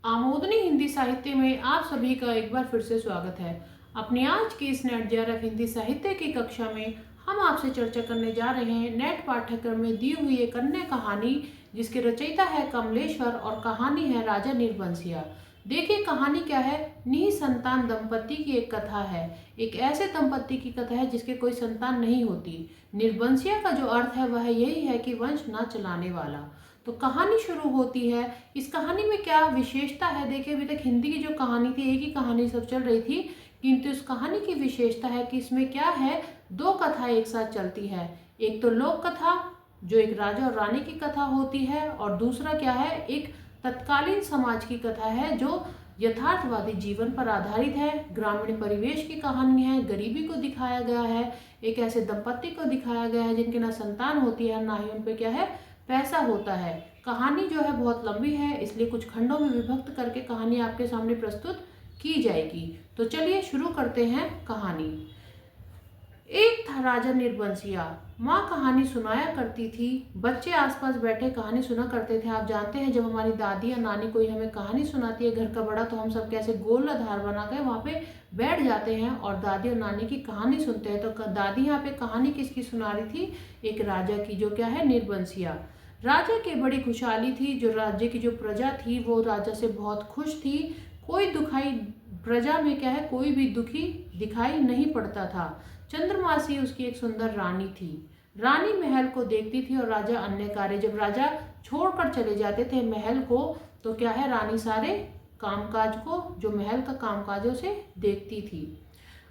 आमोदनी हिंदी साहित्य में आप सभी का एक बार फिर से स्वागत है। अपनी आज की इस नेट जेआरएफ हिंदी साहित्य की कक्षा में हम आपसे चर्चा करने जा रहे हैं नेट पाठ्यक्रम में दी हुई एक अन्य कहानी, जिसके रचयिता है कमलेश्वर और कहानी है राजा निर्बंसिया। देखिए कहानी क्या है। निसंतान दंपति की एक कथा है। एक ऐसे दंपति की कथा है जिसके कोई संतान नहीं होती। निर्बंसिया का जो अर्थ है वह यही है कि वंश न चलाने वाला। तो कहानी शुरू होती है। इस कहानी में क्या विशेषता है, देखिए अभी तक हिंदी की जो कहानी थी एक ही कहानी सब चल रही थी, किंतु इस कहानी की विशेषता है कि इसमें क्या है, दो कथा एक साथ चलती है। एक तो लोक कथा जो एक राजा और रानी की कथा होती है, और दूसरा क्या है, एक तत्कालीन समाज की कथा है जो यथार्थवादी जीवन पर आधारित है। ग्रामीण परिवेश की कहानी है, गरीबी को दिखाया गया है, एक ऐसे दंपति को दिखाया गया है जिनके ना संतान होती है ना ही उन पे क्या है पैसा होता है। कहानी जो है बहुत लंबी है, इसलिए कुछ खंडों में विभक्त करके कहानी आपके सामने प्रस्तुत की जाएगी। तो चलिए शुरू करते हैं कहानी। एक था राजा निर्बंसिया। माँ कहानी सुनाया करती थी, बच्चे आसपास बैठे कहानी सुना करते थे। आप जानते हैं जब हमारी दादी या नानी कोई हमें कहानी सुनाती है घर का बड़ा, तो हम सब कैसे गोल आधार बना कर वहाँ पे बैठ जाते हैं और दादी और नानी की कहानी सुनते हैं। तो दादी यहाँ पे कहानी किसकी सुना रही थी, एक राजा की जो क्या है निर्बंसिया। राजा की बड़ी खुशहाली थी, जो राज्य की जो प्रजा थी वो राजा से बहुत खुश थी। कोई दुखाई प्रजा में क्या है कोई भी दुखी दिखाई नहीं पड़ता था। चंद्रमासी उसकी एक सुंदर रानी थी। रानी महल को देखती थी और राजा अन्य कार्य। जब राजा छोड़कर चले जाते थे महल को, तो क्या है रानी सारे कामकाज को जो महल का कामकाज है उसे देखती थी।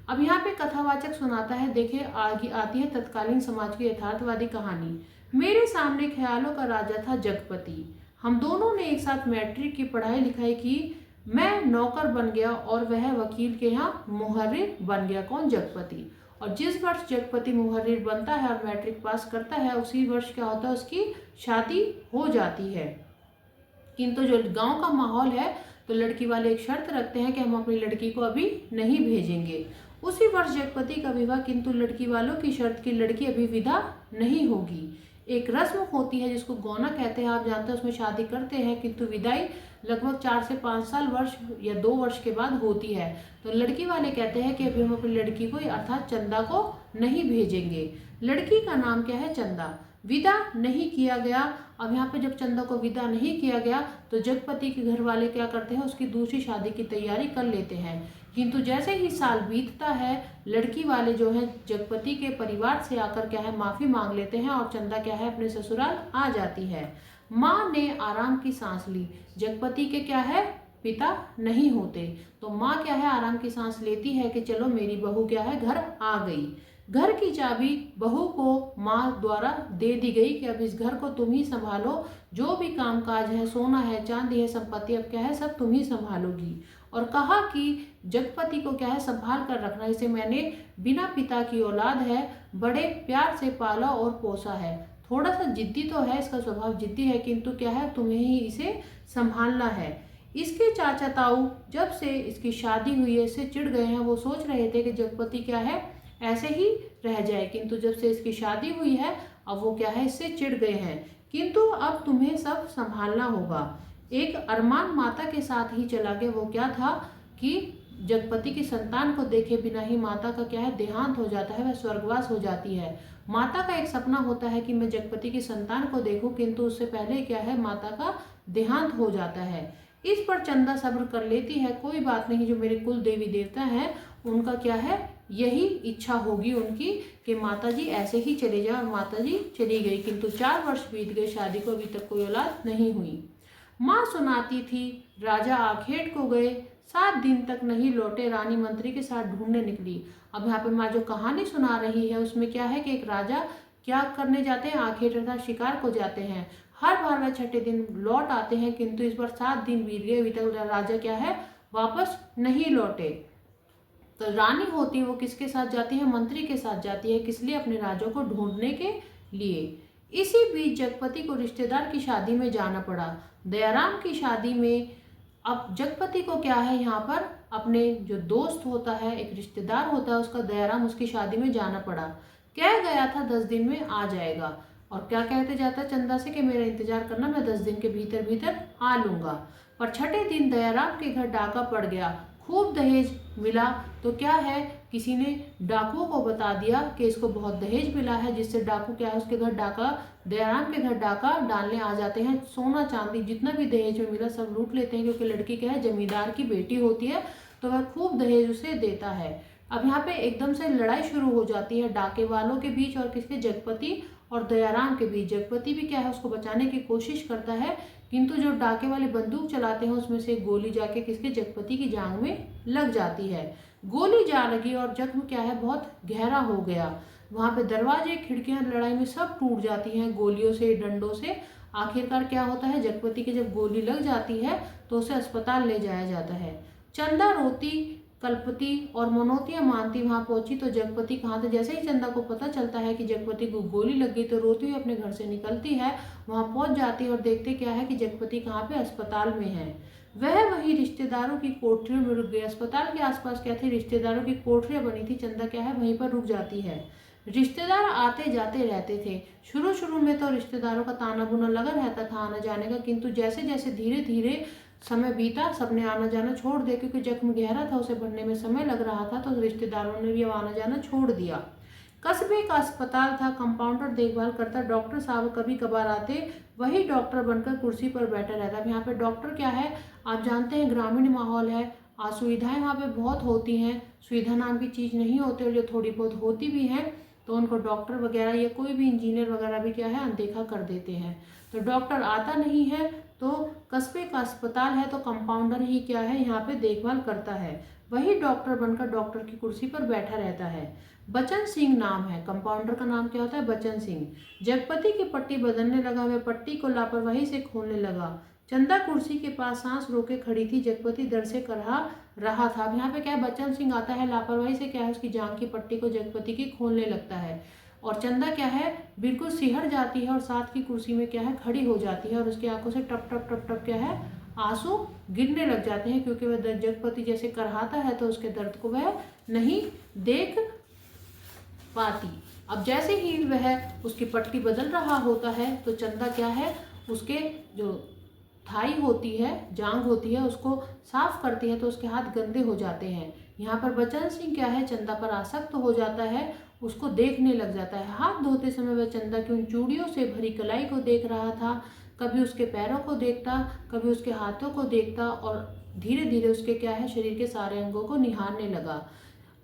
अब यहाँ पे कथावाचक सुनाता है। देखिए आगे आती है तत्कालीन समाज की यथार्थवादी कहानी। मेरे सामने ख्यालों का राजा था जगपति। हम दोनों ने एक साथ मैट्रिक की पढ़ाई लिखाई की। मैं नौकर बन गया और वह वकील के यहाँ मुहर्रिर बन गया। कौन, जगपति। और जिस वर्ष जगपति मुहर्रिर बनता है और मैट्रिक पास करता है, उसी वर्ष क्या होता है, उसकी शादी हो जाती है। किंतु जो गांव का माहौल है, तो लड़की वाले एक शर्त रखते हैं कि हम अपनी लड़की को अभी नहीं भेजेंगे। उसी वर्ष जगपति का विवाह, किंतु लड़की वालों की शर्त की लड़की अभी विदा नहीं होगी। एक रस्म होती है जिसको गौना कहते हैं, आप जानते हैं, उसमें शादी करते हैं किंतु विदाई लगभग 4 से 5 साल वर्ष या 2 वर्ष के बाद होती है। तो लड़की वाले कहते हैं कि अभी हम अपनी लड़की को अर्थात चंदा को नहीं भेजेंगे। लड़की का नाम क्या है, चंदा। विदा नहीं किया गया। अब यहाँ पे जब चंदा को विदा नहीं किया गया तो जगपति के घर वाले क्या करते हैं, उसकी दूसरी शादी की तैयारी कर लेते हैं। किंतु जैसे ही साल बीतता है, लड़की वाले जो है जगपति के परिवार से आकर क्या है माफी मांग लेते हैं और चंदा क्या है अपने ससुराल आ जाती है। माँ ने आराम की सांस ली। जगपति के क्या है पिता नहीं होते, तो माँ क्या है आराम की सांस लेती है कि चलो मेरी बहू क्या है घर आ गई। घर की चाबी बहू को माँ द्वारा दे दी गई कि अब इस घर को तुम ही संभालो, जो भी कामकाज है, सोना है, चांदी है, संपत्ति अब क्या है सब तुम ही संभालोगी। और कहा कि जगपति को क्या है संभाल कर रखना, इसे मैंने बिना पिता की औलाद है, बड़े प्यार से पाला और पोसा है। थोड़ा सा जिद्दी तो है, इसका स्वभाव जिद्दी है, किंतु क्या है तुम्हें ही इसे संभालना है। इसके चाचा ताऊ जब से इसकी शादी हुई है इससे चिढ़ गए हैं। वो सोच रहे थे कि जगपति क्या है ऐसे ही रह जाए, किंतु जब से इसकी शादी हुई है अब वो क्या है इससे चिढ़ गए हैं, किंतु अब तुम्हें सब संभालना होगा। एक अरमान माता के साथ ही चला गया। वो क्या था कि जगपति की संतान को देखे बिना ही माता का क्या है देहांत हो जाता है, वह स्वर्गवास हो जाती है। माता का एक सपना होता है कि मैं जगपति की संतान को देखूं, किंतु उससे पहले क्या है माता का देहांत हो जाता है। इस पर चंदा सब्र कर लेती है, कोई बात नहीं, जो मेरे कुल देवी देवता हैं उनका क्या है यही इच्छा होगी उनकी कि माताजी ऐसे ही चले जाए। और माताजी चली गई, किंतु 4 वर्ष बीत गए, शादी को अभी तक कोई औलाद नहीं हुई। माँ सुनाती थी, राजा आखेट को गए, 7 दिन तक नहीं लौटे, रानी मंत्री के साथ ढूंढने निकली। अब यहाँ पे माँ जो कहानी सुना रही है उसमें क्या है कि एक राजा क्या करने जाते हैं, आखेट अर्थात शिकार को जाते हैं। हर बार वह 6ठे दिन लौट आते हैं, किंतु इस बार 7 दिन बीत गए, अभी तक राजा क्या है वापस नहीं लौटे। तो रानी होती है वो किसके साथ जाती है, मंत्री के साथ जाती है, किस लिए, अपने राजा को ढूंढने के लिए। इसी बीच जगपति को रिश्तेदार की शादी में जाना पड़ा, दयाराम की शादी में। अब जगपति को क्या है यहाँ पर अपने जो दोस्त होता है, एक रिश्तेदार होता है उसका, दयाराम, उसकी शादी में जाना पड़ा। कह गया था 10 दिन में आ जाएगा। और क्या कहते जाता है चंदा से कि मेरा इंतजार करना, मैं 10 दिन के भीतर भीतर आ लूंगा। पर छठे दिन दयाराम के घर डाका पड़ गया। खूब दहेज मिला तो क्या है, किसी ने डाकुओं को बता दिया कि इसको बहुत दहेज मिला है, जिससे डाकू क्या है उसके घर डाका, दयाराम के घर डाका डालने आ जाते हैं। सोना चांदी जितना भी दहेज में मिला सब लूट लेते हैं, क्योंकि लड़की क्या है जमींदार की बेटी होती है, तो वह खूब दहेज उसे देता है। अब यहाँ पे एकदम से लड़ाई शुरू हो जाती है डाके वालों के बीच और किसके, जगपति और दयाराम के बीच। जगपति भी क्या है उसको बचाने की कोशिश करता है, किंतु जो डाके वाले बंदूक चलाते हैं उसमें से गोली जाके किसके, जगपति की जांघ में लग जाती है। गोली जा लगी और जख्म क्या है बहुत गहरा हो गया। वहां पे दरवाजे खिड़कियां लड़ाई में सब टूट जाती हैं गोलियों से, डंडों से। आखिरकार क्या होता है, जगपति के जब गोली लग जाती है तो उसे अस्पताल ले जाया जाता है। चंदा रोती कल्पती और मनोतियां मानती वहां पहुंची तो जगपति कहाँ थे। जैसे ही चंदा को पता चलता है कि जगपति को गोली लग गई तो रोती हुई अपने घर से निकलती है, वहां पहुंच जाती है और देखते क्या है कि जगपति कहाँ पे, अस्पताल में है। वह वही रिश्तेदारों की कोठरियों में रुक गई। अस्पताल के आसपास क्या थी, रिश्तेदारों की कोठरियां बनी थी। चंदा क्या है वहीं पर रुक जाती है। रिश्तेदार आते जाते रहते थे। शुरू शुरू में तो रिश्तेदारों का ताना बुना लगा रहता था आने जाने का, किंतु जैसे जैसे धीरे धीरे समय बीता सबने आना जाना छोड़ दिया, क्योंकि जख्म गहरा था उसे भरने में समय लग रहा था, तो रिश्तेदारों ने भी अब आना जाना छोड़ दिया। कस्बे का अस्पताल था, कंपाउंडर देखभाल करता, डॉक्टर साहब कभी कभार आते, वही डॉक्टर बनकर कुर्सी पर बैठा रहता। यहाँ पे डॉक्टर क्या है, आप जानते हैं ग्रामीण माहौल है, असुविधाएं वहाँ पे बहुत होती हैं, सुविधा नाम की चीज़ नहीं होती, और जो थोड़ी बहुत होती भी हैं तो उनको डॉक्टर वगैरह या कोई भी इंजीनियर वगैरह भी क्या है अनदेखा कर देते हैं। तो डॉक्टर आता नहीं है, तो कस्बे का अस्पताल है तो कंपाउंडर ही क्या है यहाँ पे देखभाल करता है, वही डॉक्टर बनकर डॉक्टर की कुर्सी पर बैठा रहता है। बचन सिंह नाम है, कंपाउंडर का नाम क्या होता है, बचन सिंह। जगपति की पट्टी बदलने लगा, वह पट्टी को लापरवाही से खोलने लगा। चंदा कुर्सी के पास सांस रोके खड़ी थी, जगपति डर से करहा रहा था। अब यहाँ पे क्या है, बच्चन सिंह आता है, लापरवाही से क्या है उसकी जांघ की पट्टी को जगपति की खोलने लगता है, और चंदा क्या है बिल्कुल सिहर जाती है और साथ की कुर्सी में क्या है खड़ी हो जाती है, और उसकी आंखों से टप टप टप टप क्या है आंसू गिरने लग जाते हैं, क्योंकि वह जगपति जैसे करहाता है तो उसके दर्द को वह नहीं देख पाती। अब जैसे ही वह उसकी पट्टी बदल रहा होता है तो चंदा क्या है उसके जो थाई होती है, जांग होती है, उसको साफ करती है तो उसके हाथ गंदे हो जाते हैं। यहाँ पर बचन सिंह क्या है चंदा पर आसक्त हो जाता है, उसको देखने लग जाता है। हाथ धोते समय वह चंदा की उन चूड़ियों से भरी कलाई को देख रहा था, कभी उसके पैरों को देखता, कभी उसके हाथों को देखता, और धीरे धीरे उसके क्या है शरीर के सारे अंगों को निहारने लगा।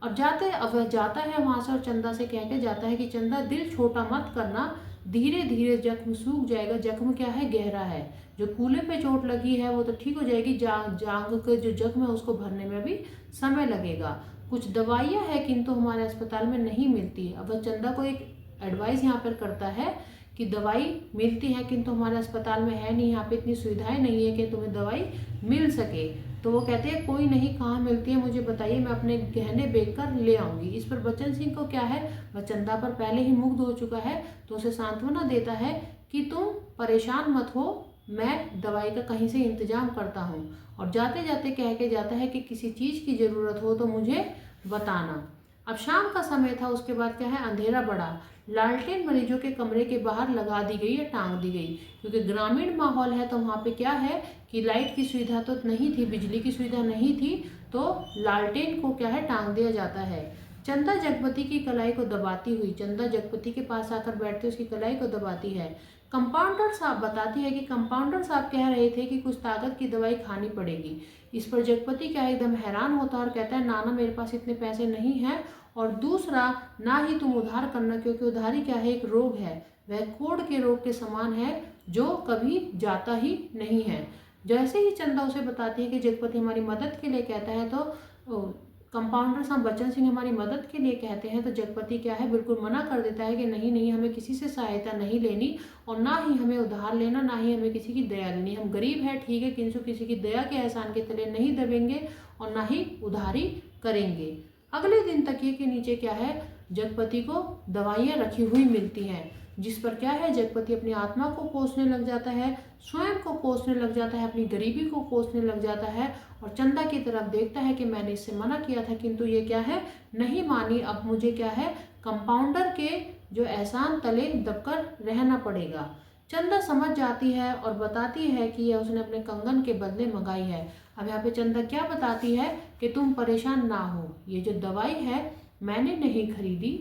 और अब वह जाता है वहां से और चंदा से कह के जाता है कि चंदा दिल छोटा मत करना, धीरे धीरे जख्म सूख जाएगा। जख्म क्या है गहरा है, जो कूल्हे पे चोट लगी है वो तो ठीक हो जाएगी, जांग के जो जख्म है उसको भरने में भी समय लगेगा। कुछ दवाइयाँ है किंतु हमारे अस्पताल में नहीं मिलती। अब वह चंदा को एक एडवाइस यहाँ पर करता है कि दवाई मिलती है किंतु हमारे अस्पताल में है नहीं, यहाँ पे इतनी सुविधाएं नहीं है कि तुम्हें दवाई मिल सके। तो वो कहते हैं कोई नहीं, कहाँ मिलती है मुझे बताइए, मैं अपने गहने बेच कर ले आऊंगी। इस पर बचन सिंह को क्या है, वह चंदा पर पहले ही मुग्ध हो चुका है, तो उसे सांत्वना देता है कि तुम परेशान मत हो, मैं दवाई का कहीं से इंतजाम करता हूँ। और जाते जाते कह के जाता है कि किसी चीज़ की ज़रूरत हो तो मुझे बताना। अब शाम का समय था, उसके बाद क्या है अंधेरा बढ़ा। लालटेन मरीजों के कमरे के बाहर लगा दी गई या टांग दी गई, क्योंकि ग्रामीण माहौल है तो वहाँ पे क्या है कि लाइट की सुविधा तो नहीं थी, बिजली की सुविधा नहीं थी, तो लालटेन को क्या है टांग दिया जाता है। चंदा जगपति की कलाई को दबाती हुई, चंदा जगपति के पास आकर बैठते उसकी कलाई को दबाती है। कंपाउंडर साहब बताती है कि कंपाउंडर साहब कह रहे थे कि कुछ ताकत की दवाई खानी पड़ेगी। इस पर जगपति क्या एकदम हैरान होता है और कहता है ना मेरे पास इतने पैसे नहीं हैं, और दूसरा ना ही तुम उधार करना, क्योंकि उधारी क्या है एक रोग है, वह कोढ़ के रोग के समान है जो कभी जाता ही नहीं है। जैसे ही चंदा उसे बताती है कि जगपति हमारी मदद के लिए कहता है, तो कंपाउंडर साहब बच्चन सिंह हमारी मदद के लिए कहते हैं, तो जगपति क्या है बिल्कुल मना कर देता है कि नहीं नहीं, हमें किसी से सहायता नहीं लेनी, और ना ही हमें उधार लेना, ना ही हमें किसी की दया लेनी। हम गरीब हैं ठीक है, किंतु किसी की दया के एहसान के तले नहीं दबेंगे और ना ही उधारी करेंगे। अगले दिन तकिए के नीचे क्या है जगपति को दवाइयाँ रखी हुई मिलती हैं, जिस पर क्या है जगपति अपनी आत्मा को कोसने लग जाता है, स्वयं को कोसने लग जाता है, अपनी गरीबी को कोसने लग जाता है, और चंदा की तरफ देखता है कि मैंने इससे मना किया था किंतु ये क्या है नहीं मानी। अब मुझे क्या है कंपाउंडर के जो एहसान तले दबकर रहना पड़ेगा। चंदा समझ जाती है और बताती है कि यह उसने अपने कंगन के बदले मंगाई है। अब यहाँ पे चंदा क्या बताती है कि तुम परेशान ना हो, ये जो दवाई है मैंने नहीं खरीदी,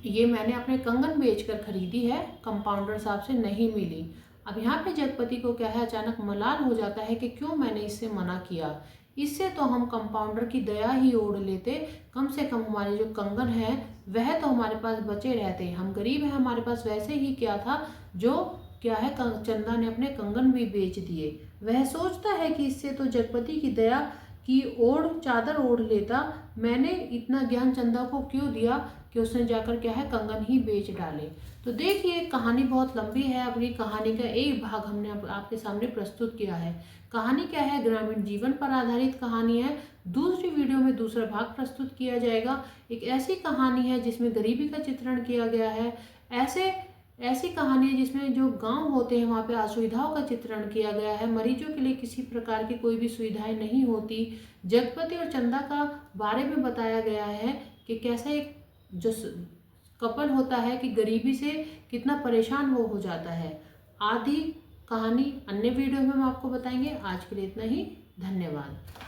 ये मैंने अपने कंगन बेचकर खरीदी है, कंपाउंडर साहब से नहीं मिली। अब यहाँ पे जगपति को क्या है, अचानक मलाल हो जाता है कि क्यों मैंने इससे मना किया। इससे तो हम कंपाउंडर की दया ही ओढ़ लेते, कम से कम हमारे जो कंगन है वह तो हमारे पास बचे रहते। हम गरीब हैं, हमारे पास वैसे ही क्या था, जो क्या है चंदा ने अपने कंगन भी बेच दिए। वह सोचता है कि इससे तो जगपति की दया की चादर ओढ़ लेता। मैंने इतना ज्ञान चंदा को क्यों दिया कि उसने जाकर क्या है कंगन ही बेच डाले। तो देखिए कहानी बहुत लंबी है, अपनी कहानी का एक भाग हमने आपके सामने प्रस्तुत किया है। कहानी क्या है, ग्रामीण जीवन पर आधारित कहानी है। दूसरी वीडियो में दूसरा भाग प्रस्तुत किया जाएगा। एक ऐसी कहानी है जिसमें गरीबी का चित्रण किया गया है। ऐसी कहानी है जिसमें जो गांव होते हैं वहाँ पे असुविधाओं का चित्रण किया गया है। मरीजों के लिए किसी प्रकार की कोई भी सुविधाएं नहीं होती। जगपति और चंदा का बारे में बताया गया है कि कैसे एक जो कपल होता है कि गरीबी से कितना परेशान वो हो जाता है। आधी कहानी अन्य वीडियो में हम आपको बताएंगे। आज के लिए इतना ही, धन्यवाद।